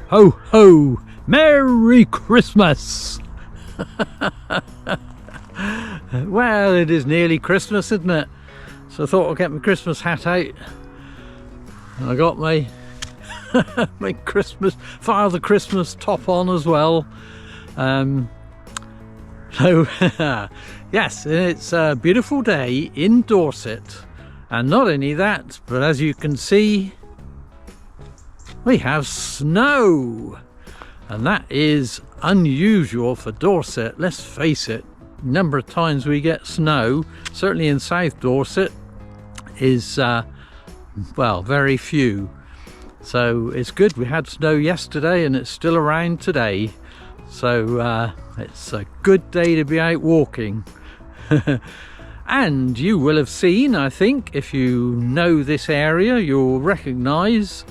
Ho ho! Merry Christmas! Well, it is nearly Christmas, isn't it? So I thought I'll get my Christmas hat out. And I got my my Father Christmas top on as well. So yes, it's a beautiful day in Dorset, and not only that, but as you can see, we have snow, and that is unusual for Dorset. Let's face it, the number of times we get snow, certainly in South Dorset, is well, very few. So it's good we had snow yesterday and it's still around today, so it's a good day to be out walking. And you will have seen, I think, if you know this area, you'll recognise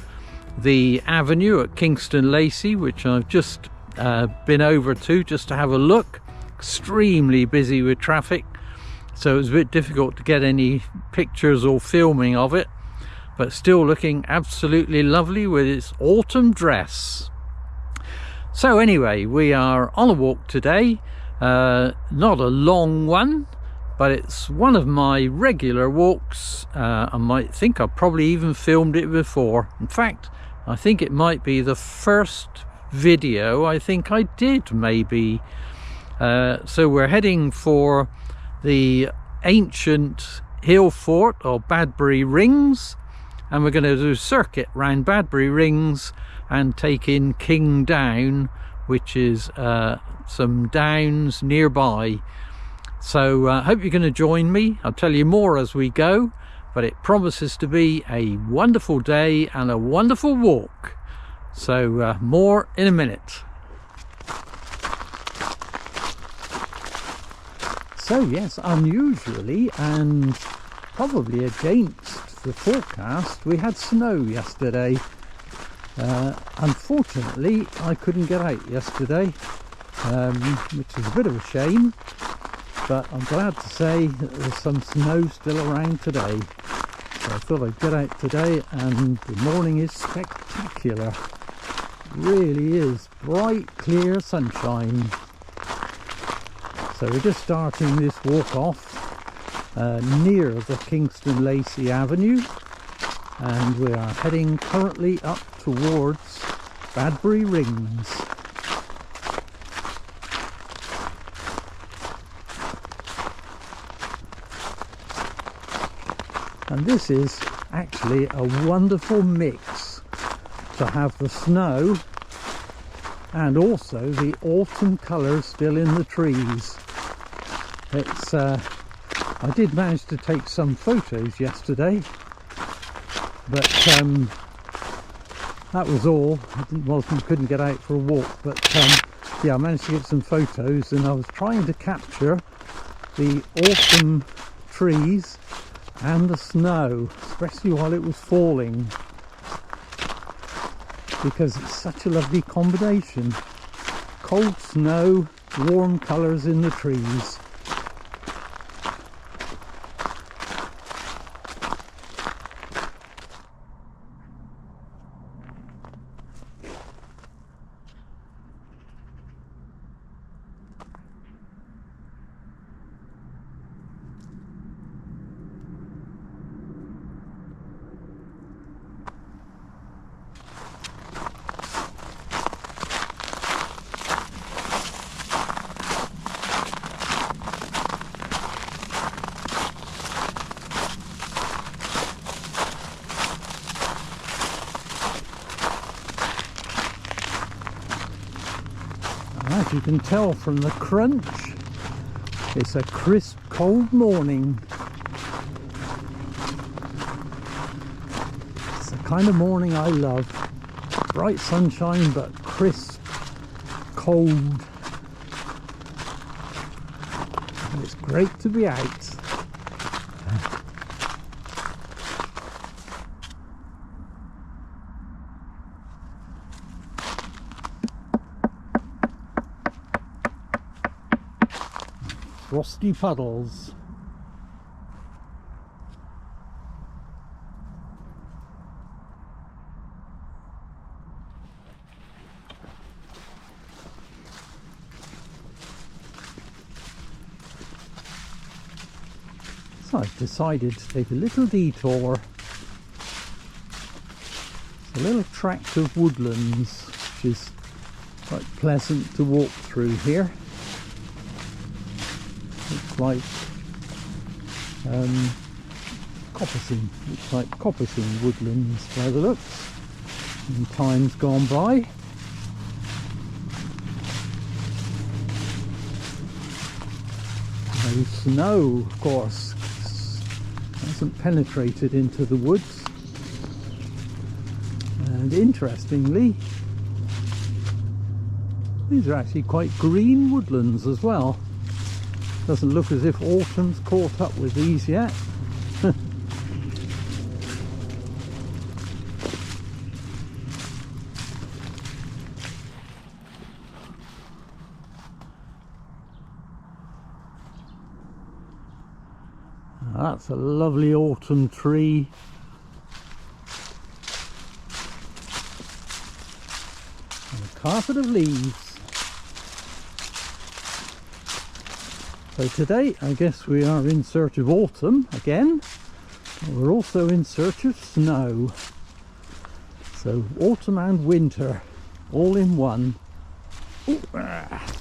the avenue at Kingston Lacey, which I've just been over to just to have a look. Extremely busy with traffic, so it was a bit difficult to get any pictures or filming of it, but still looking absolutely lovely with its autumn dress. So anyway, we are on a walk today, not a long one, but it's one of my regular walks. I might think I've probably even filmed it before. In fact, I think it might be the first video I think I did, maybe. So we're heading for the ancient hill fort or Badbury Rings, and we're going to do a circuit round Badbury Rings and take in King Down, which is some downs nearby. So I hope you're going to join me. I'll tell you more as we go, but it promises to be a wonderful day and a wonderful walk. So more in a minute. So yes, unusually and probably against the forecast, we had snow yesterday. Unfortunately, I couldn't get out yesterday, which is a bit of a shame, but I'm glad to say that there's some snow still around today. So I thought I'd get out today, and the morning is spectacular. It really is bright, clear sunshine. So we're just starting this walk off near the Kingston Lacey Avenue, and we are heading currently up towards Badbury Rings. And this is actually a wonderful mix to have the snow and also the autumn colours still in the trees. It's I did manage to take some photos yesterday, but that was all. I couldn't get out for a walk, but yeah, I managed to get some photos, and I was trying to capture the autumn trees and the snow, especially while it was falling, because it's such a lovely combination. Cold snow, warm colours in the trees. As you can tell from the crunch, it's a crisp, cold morning. It's the kind of morning I love. Bright sunshine, but crisp, cold. And it's great to be out. Frosty puddles. So I've decided to take a little detour. It's a little tract of woodlands, which is quite pleasant to walk through here. Looks like coppicing woodlands by the looks in times gone by. No snow, of course, hasn't penetrated into the woods, and interestingly these are actually quite green woodlands as well. Doesn't look as if autumn's caught up with these yet. That's a lovely autumn tree. And a carpet of leaves. So today I guess we are in search of autumn again. But we're also in search of snow. So autumn and winter all in one. Ooh, ah.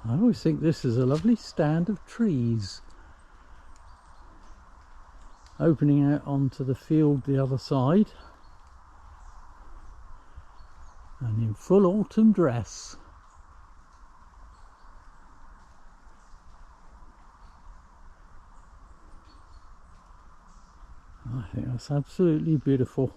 I always think this is a lovely stand of trees opening out onto the field the other side, and in full autumn dress. I think that's absolutely beautiful.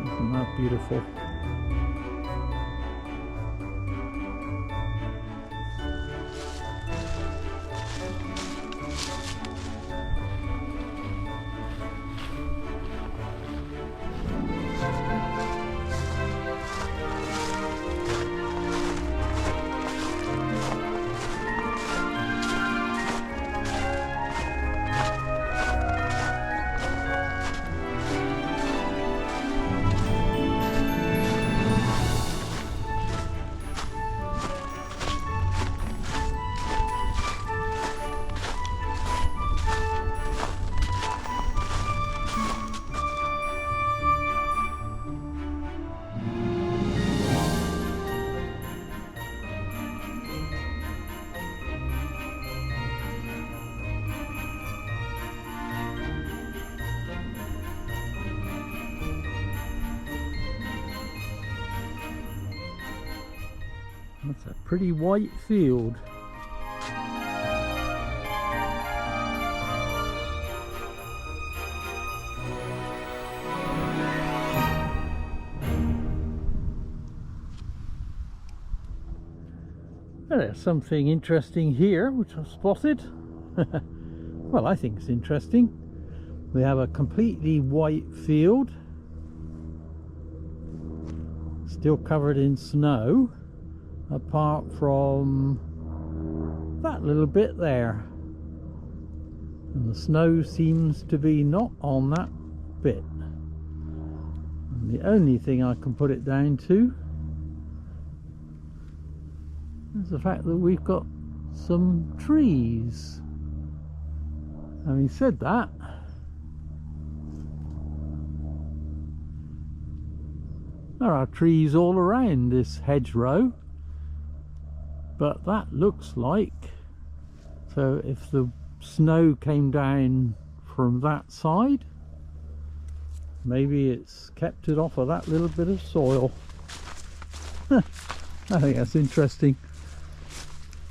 Isn't that beautiful? That's a pretty white field. Well, there's something interesting here which I've spotted. Well, I think it's interesting. We have a completely white field, still covered in snow, apart from that little bit there. And the snow seems to be not on that bit. And the only thing I can put it down to is the fact that we've got some trees. Having said that, there are trees all around this hedgerow, but that looks like, so if the snow came down from that side, maybe it's kept it off of that little bit of soil. I think that's interesting.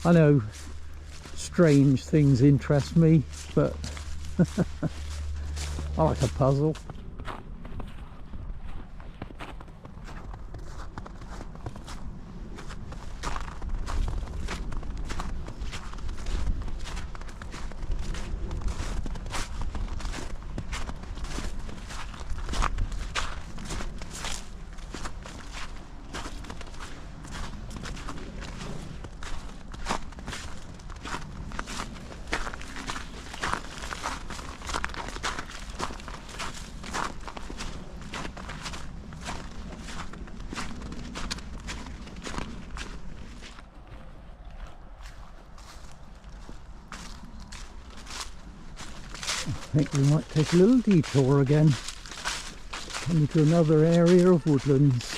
I know strange things interest me, but I like a puzzle. I think we might take a little detour again, coming to another area of woodlands.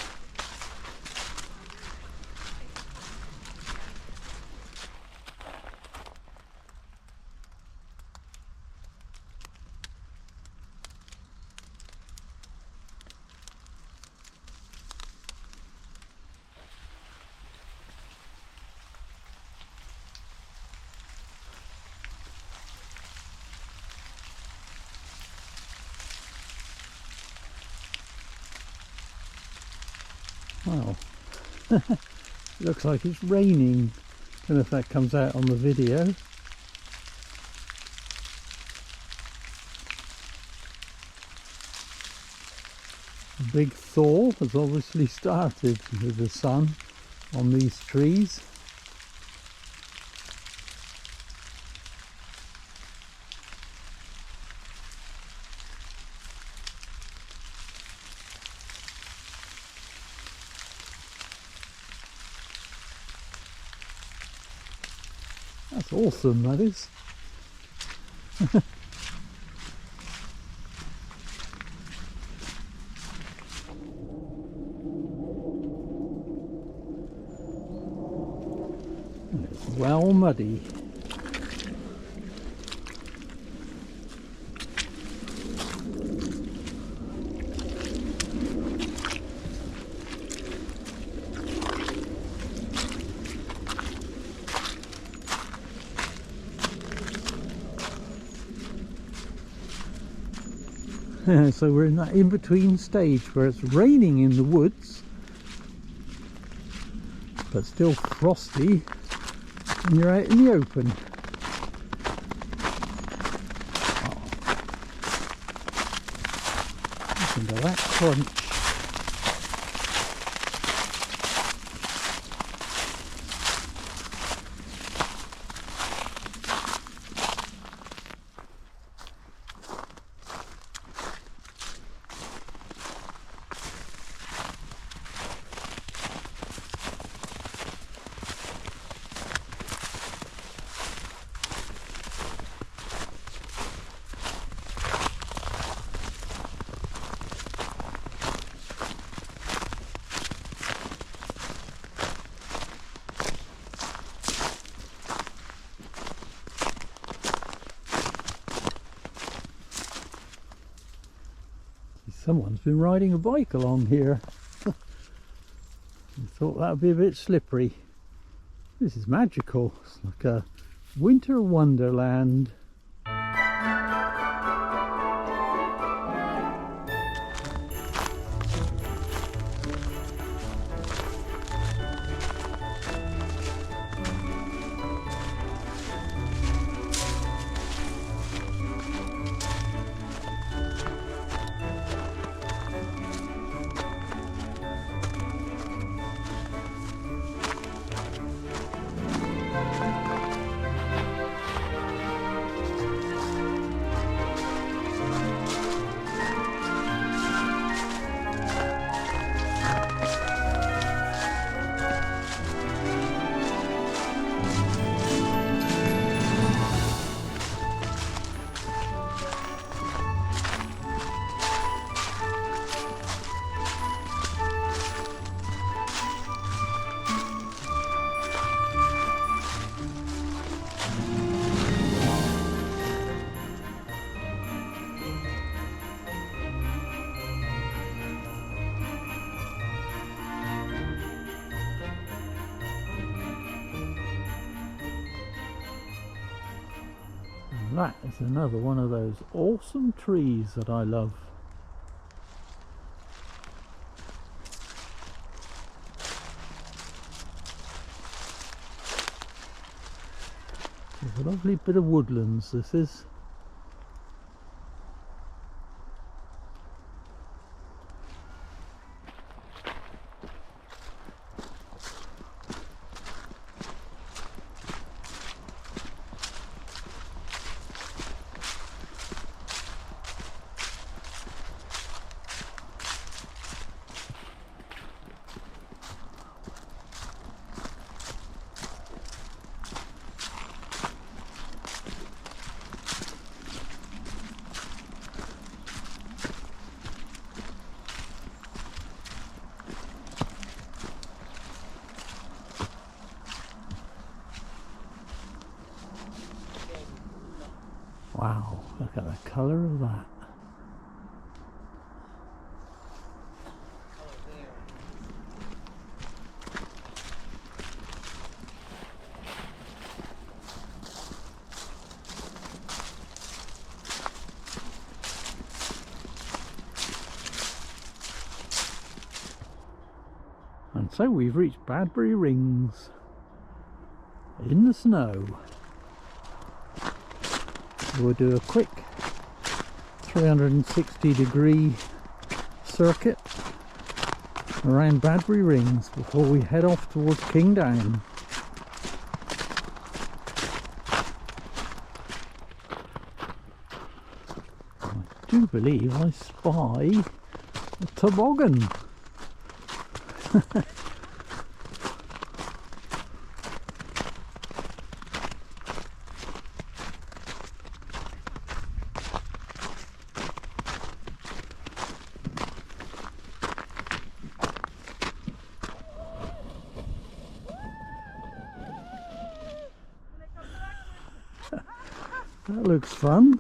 Wow, looks like it's raining. Don't know if that comes out on the video. A big thaw has obviously started with the sun on these trees. That's awesome, that is. It's well muddy. So we're in that in-between stage where it's raining in the woods but still frosty and you're out in the open. Oh. Listen to that crunch. Someone's been riding a bike along here. I thought that would be a bit slippery. This is magical. It's like a winter wonderland. That is another one of those awesome trees that I love. It's a lovely bit of woodlands, this is. Wow, look at the colour of that. And so we've reached Badbury Rings in the snow. We'll do a quick 360-degree circuit around Badbury Rings before we head off towards Kingdown. I do believe I spy a toboggan. That looks fun.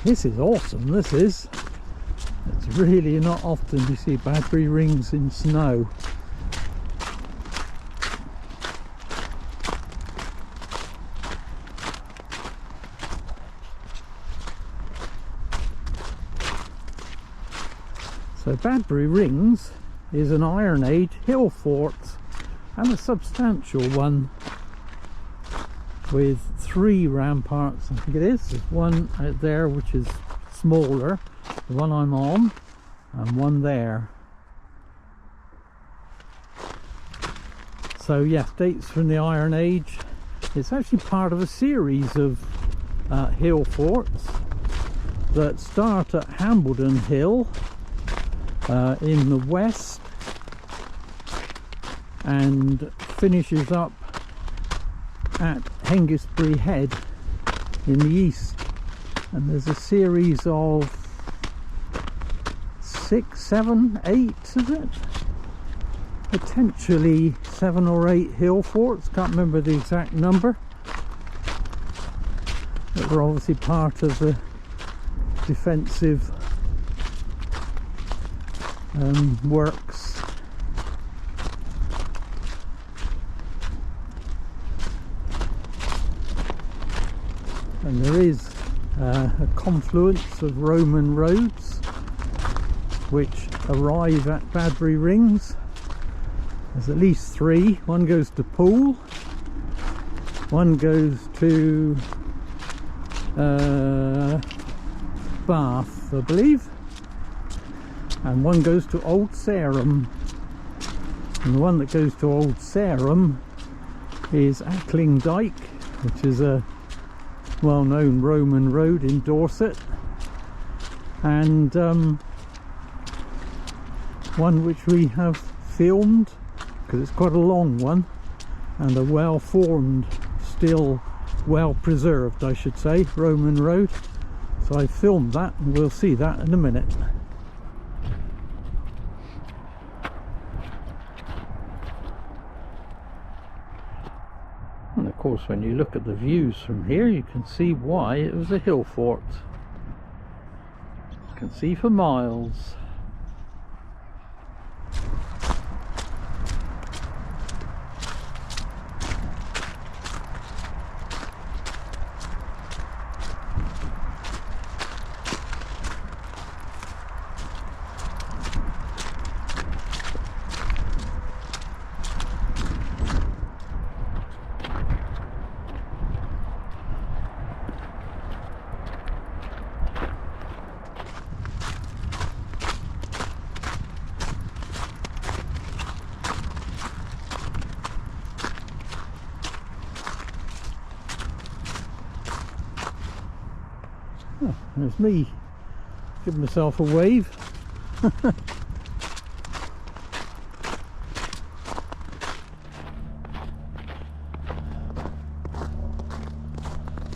This is awesome, this is. It's really not often you see Badbury Rings in snow. So Badbury Rings is an Iron Age hill fort, and a substantial one, with 3 ramparts. I think it is. There's one out there which is smaller, the one I'm on, and one there. So yes, dates from the Iron Age. It's actually part of a series of hill forts that start at Hambledon Hill in the west and finishes up at Hengistbury Head in the east. And there's a series of 6, 7, 8, is it? Potentially 7 or 8 hill forts, can't remember the exact number. That were obviously part of the defensive works. And there is a confluence of Roman roads which arrive at Badbury Rings. There's at least 3. One goes to Poole, one goes to Bath, I believe, and one goes to Old Sarum. And the one that goes to Old Sarum is Ackling Dyke, which is a well-known Roman road in Dorset, and one which we have filmed because it's quite a long one and a well formed, still well preserved I should say, Roman road. So I filmed that and we'll see that in a minute. And of course when you look at the views from here you can see why it was a hill fort. You can see for miles. Oh, there's me, give myself a wave.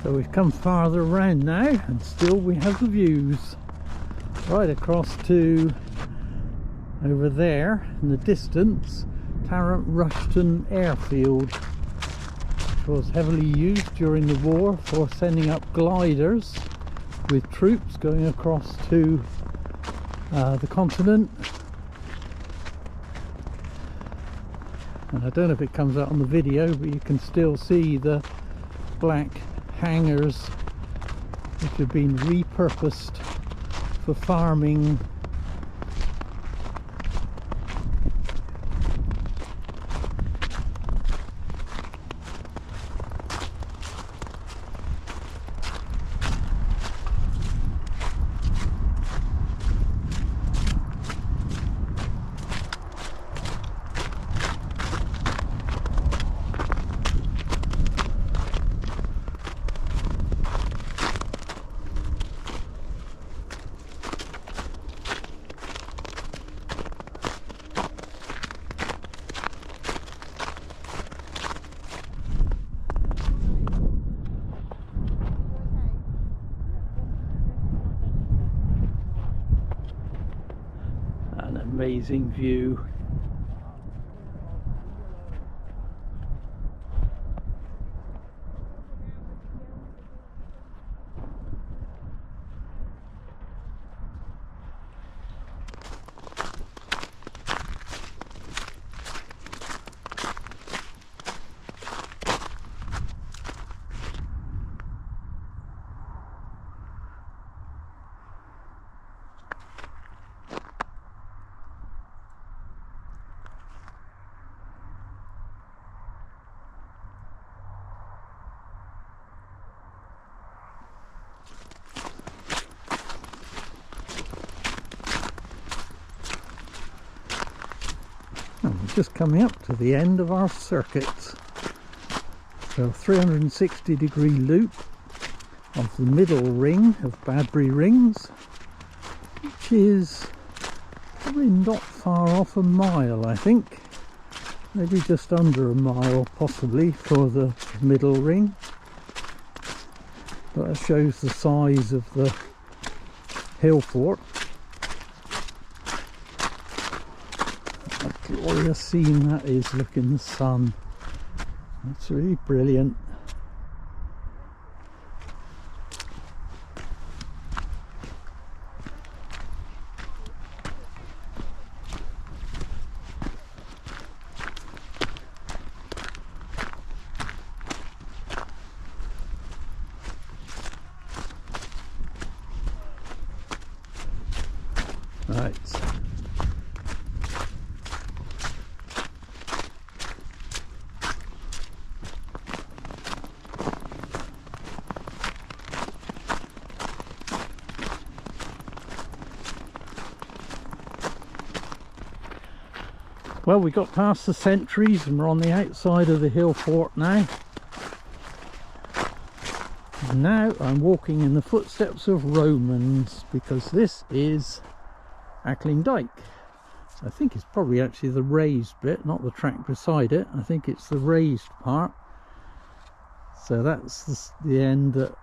So we've come farther around now and still we have the views right across to over there in the distance, Tarrant Rushton airfield, which was heavily used during the war for sending up gliders with troops going across to the continent. And I don't know if it comes out on the video, but you can still see the black hangars which have been repurposed for farming. An amazing view. And we're just coming up to the end of our circuit. So 360-degree loop of the middle ring of Badbury Rings, which is probably not far off a mile, I think. Maybe just under a mile possibly for the middle ring. But that shows the size of the hill fort. A glorious scene that is, look in the sun. That's really brilliant. Right. Well, we got past the sentries and we're on the outside of the hill fort now. And now I'm walking in the footsteps of Romans, because this is Ackling Dyke, I think it's probably actually the raised bit, not the track beside it. I think it's the raised part. So that's the end that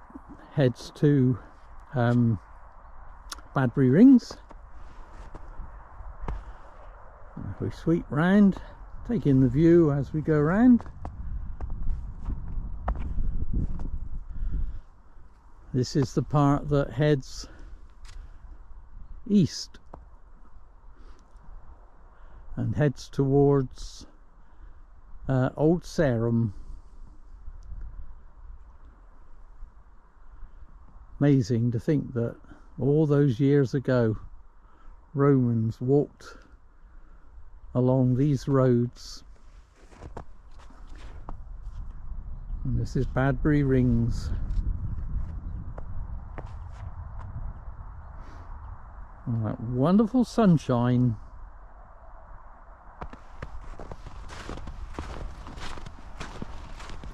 heads to Badbury Rings. If we sweep round, take in the view as we go round. This is the part that heads east and heads towards Old Sarum. Amazing to think that all those years ago Romans walked along these roads. And this is Badbury Rings. And that wonderful sunshine.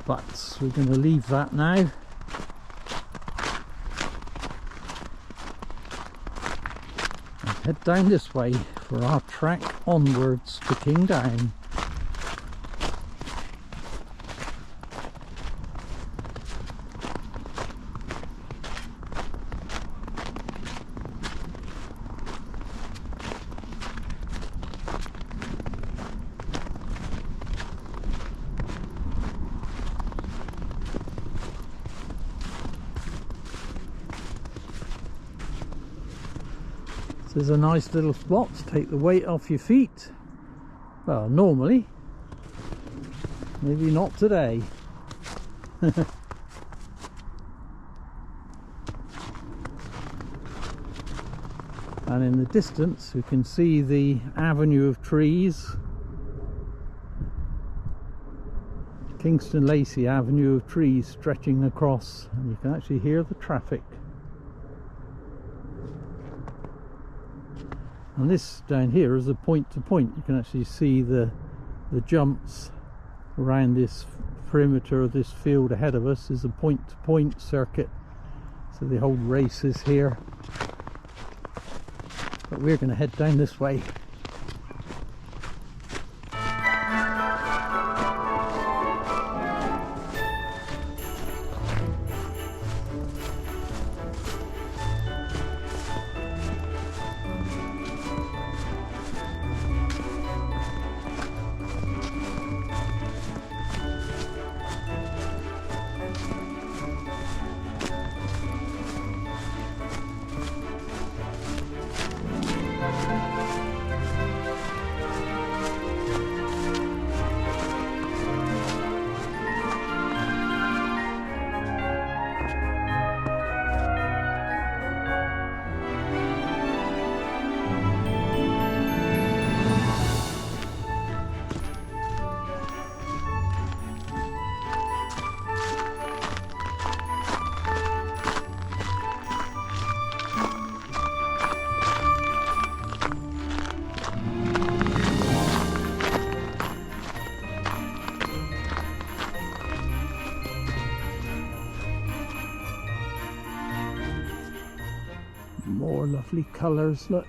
But we're going to leave that now. And head down this way for our trek onwards to Kingdown. This is a nice little spot to take the weight off your feet. Well, normally, maybe not today. And in the distance we can see the avenue of trees, Kingston Lacey avenue of trees stretching across, and you can actually hear the traffic. And this down here is a point to point. You can actually see the jumps around this perimeter of this field ahead of us is a point to point circuit. So they hold races here. But we're going to head down this way. More lovely colours, look.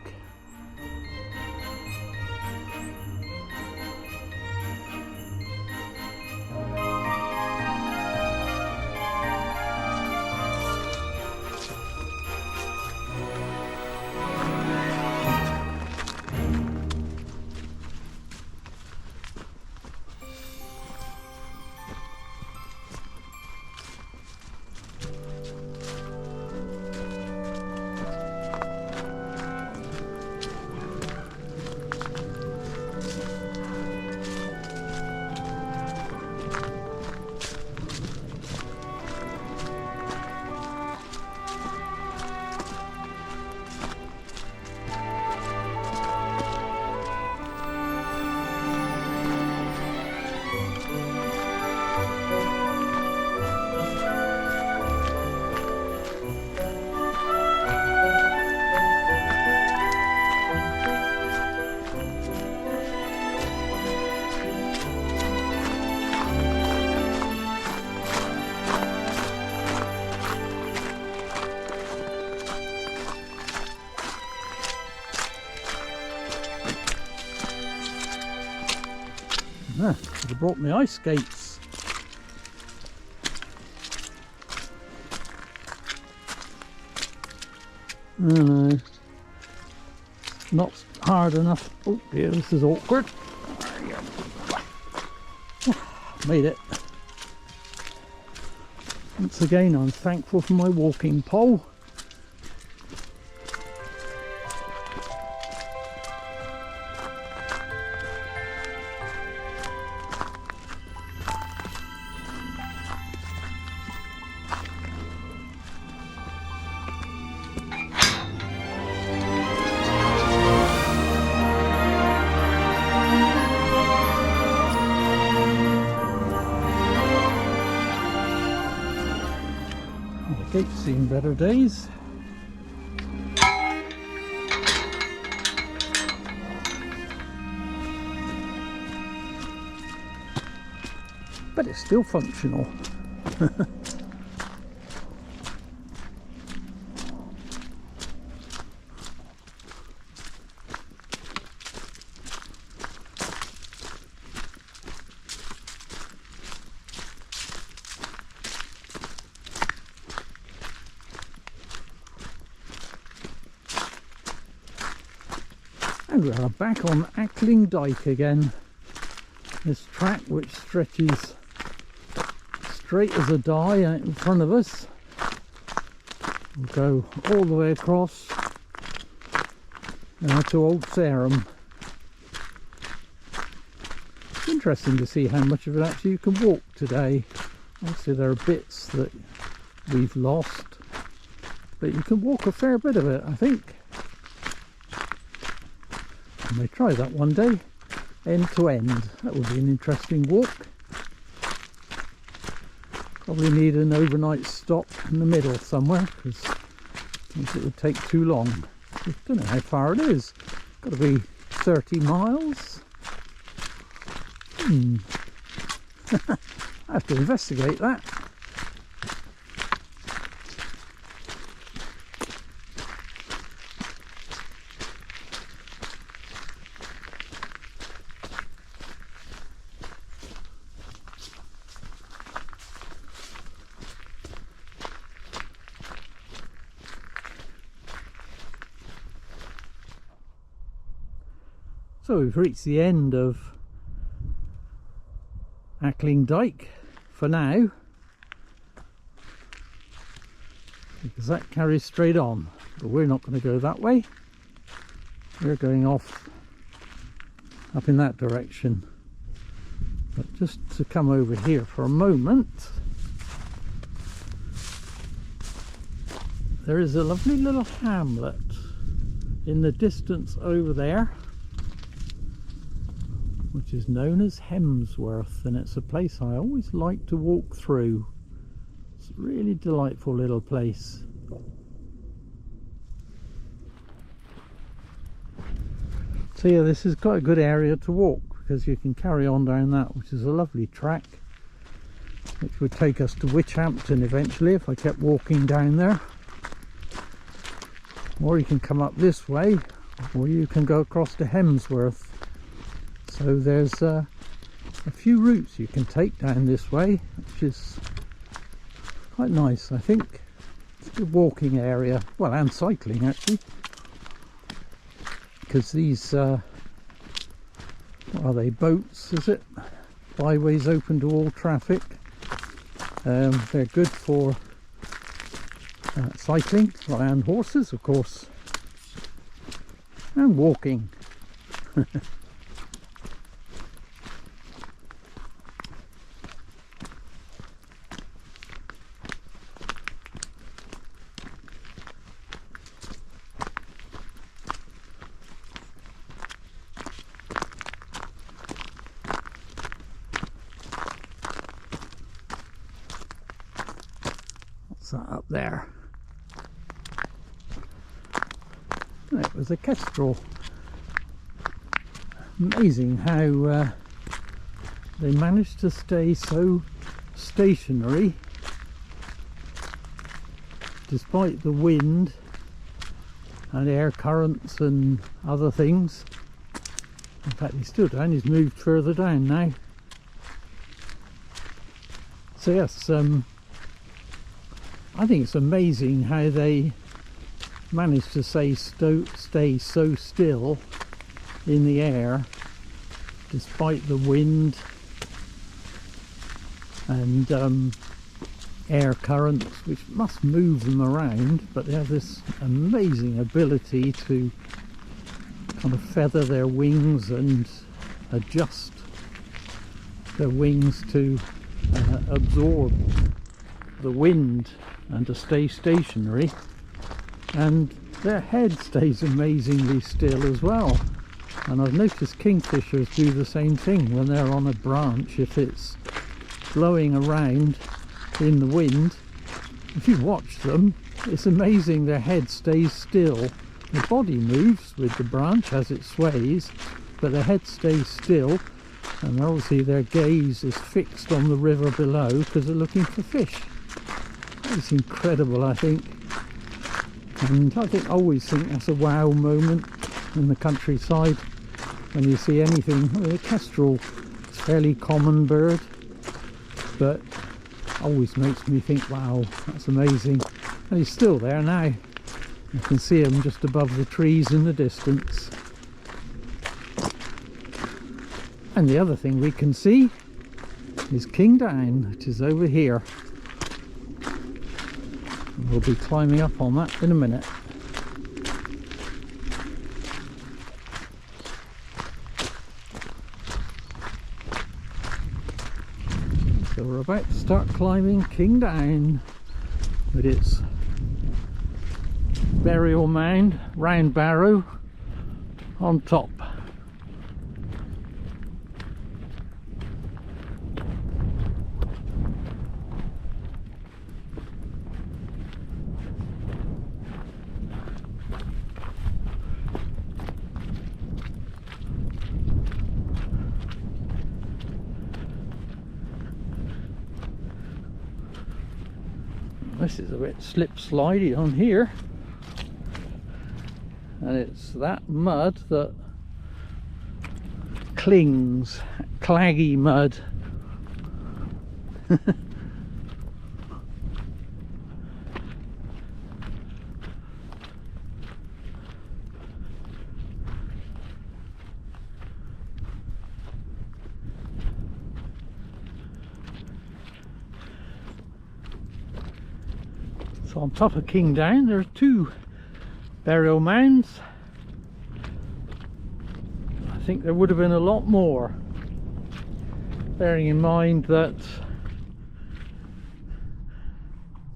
should have brought my ice skates. No, not hard enough. Oh dear, this is awkward. Made it. Once again, I'm thankful for my walking pole. The gate's seen better days. But it's still functional. And we are back on Ackling Dyke again. This track which stretches straight as a die out in front of us. We'll go all the way across to Old Sarum. It's interesting to see how much of it actually you can walk today. Obviously there are bits that we've lost, but you can walk a fair bit of it, I think. I may try that one day, end to end. That would be an interesting walk. Probably need an overnight stop in the middle somewhere, because I think it would take too long. I don't know how far it is. Got to be 30 miles. I have to investigate that. So we've reached the end of Ackling Dyke for now, because that carries straight on, but we're not going to go that way. We're going off up in that direction. But just to come over here for a moment, there is a lovely little hamlet in the distance over there, which is known as Hemsworth, and it's a place I always like to walk through. It's a really delightful little place. So yeah, this is quite a good area to walk, because you can carry on down that, which is a lovely track, which would take us to Witchhampton eventually if I kept walking down there. Or you can come up this way, or you can go across to Hemsworth. So there's a few routes you can take down this way, which is quite nice, I think. It's a good walking area, well, and cycling actually, because these what are they, boats, is it? Byways open to all traffic. They're good for cycling, and horses of course, and walking. What's that up there? It was a kestrel. Amazing how they managed to stay so stationary despite the wind and air currents and other things. In fact, he's still down, he's moved further down now. So yes, I think it's amazing how they manage to stay so still in the air despite the wind and air currents which must move them around, but they have this amazing ability to kind of feather their wings and adjust their wings to absorb the wind and to stay stationary, and their head stays amazingly still as well. And I've noticed kingfishers do the same thing when they're on a branch. If it's blowing around in the wind, if you watch them, it's amazing, their head stays still. The body moves with the branch as it sways, but their head stays still, and obviously their gaze is fixed on the river below because they're looking for fish. It's incredible, I think. And I always think that's a wow moment in the countryside when you see anything. The kestrel is a fairly common bird, but always makes me think, wow, that's amazing. And he's still there now. You can see him just above the trees in the distance. And the other thing we can see is King Down, which is over here. We'll be climbing up on that in a minute. So we're about to start climbing King Down with its burial mound, round barrow on top. This is a bit slip slidey on here, and it's that mud that clings, claggy mud. So on top of King Down there are two burial mounds. I think there would have been a lot more, bearing in mind that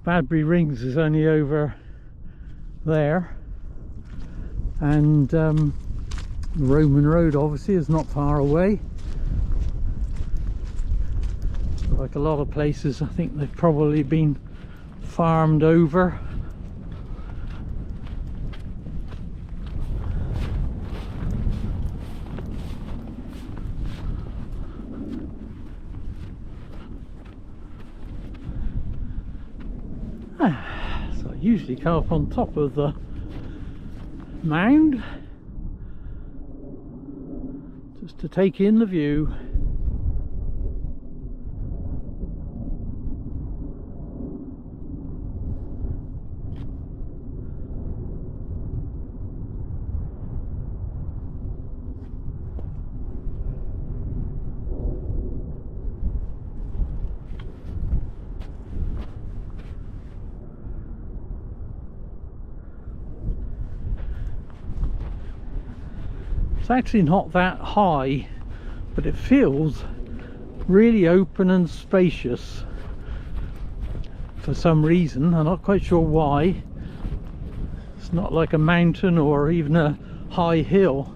Badbury Rings is only over there, and the Roman Road obviously is not far away. Like a lot of places, I think they've probably been farmed over. So I usually come up on top of the mound just to take in the view. It's actually not that high, but it feels really open and spacious for some reason. I'm not quite sure why. It's not like a mountain or even a high hill,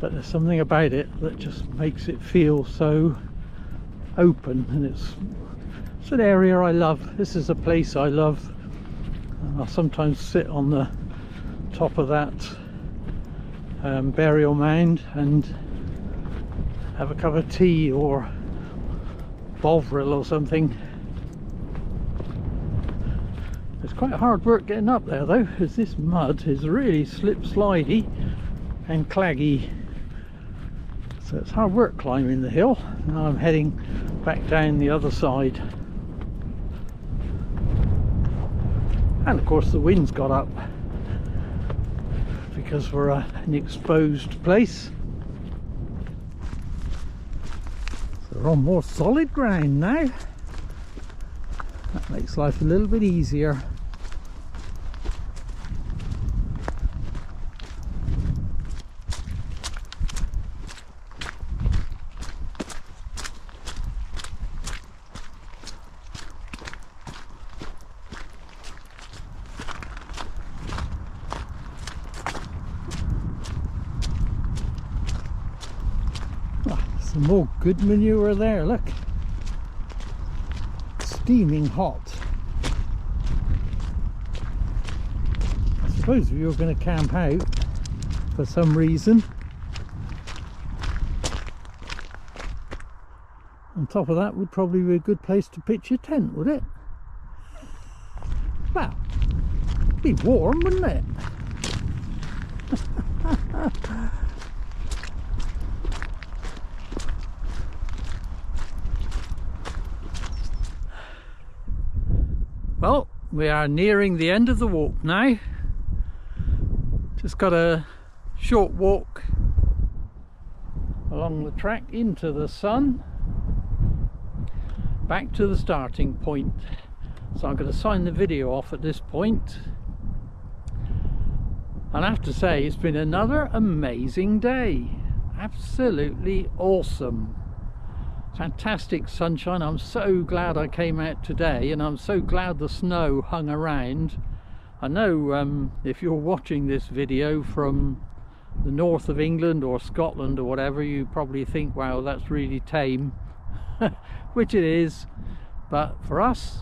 but there's something about it that just makes it feel so open, and it's an area I love. This is a place I love. I'll sometimes sit on the top of that burial mound and have a cup of tea or bovril or something. It's quite hard work getting up there though, because this mud is really slip slidey and claggy, so it's hard work climbing the hill. Now I'm heading back down the other side. And of course the wind's got up because we're an exposed place. So we're on more solid ground now. That makes life a little bit easier. Some more good manure there, look. Steaming hot. I suppose if you were going to camp out for some reason, on top of that would probably be a good place to pitch your tent, would it? Well, it'd be warm, wouldn't it? Well, we are nearing the end of the walk now. Just got a short walk along the track into the sun, back to the starting point. So I'm going to sign the video off at this point. And I have to say, it's been another amazing day. Absolutely awesome. Fantastic sunshine. I'm so glad I came out today, and I'm so glad the snow hung around. I know if you're watching this video from the north of England or Scotland or whatever, you probably think, wow, that's really tame. Which it is, but for us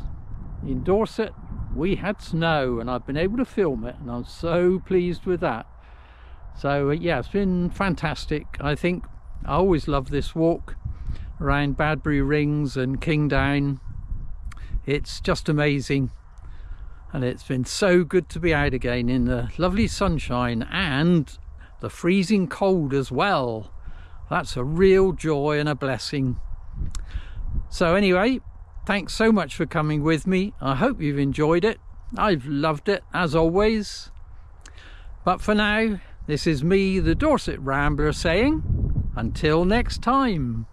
in Dorset we had snow and I've been able to film it, and I'm so pleased with that. So yeah, it's been fantastic. I think I always love this walk around Badbury Rings and Kingdown. It's just amazing, and it's been so good to be out again in the lovely sunshine and the freezing cold as well. That's a real joy and a blessing. So anyway, thanks so much for coming with me. I hope you've enjoyed it. I've loved it as always. But for now, this is me, the Dorset Rambler, saying until next time.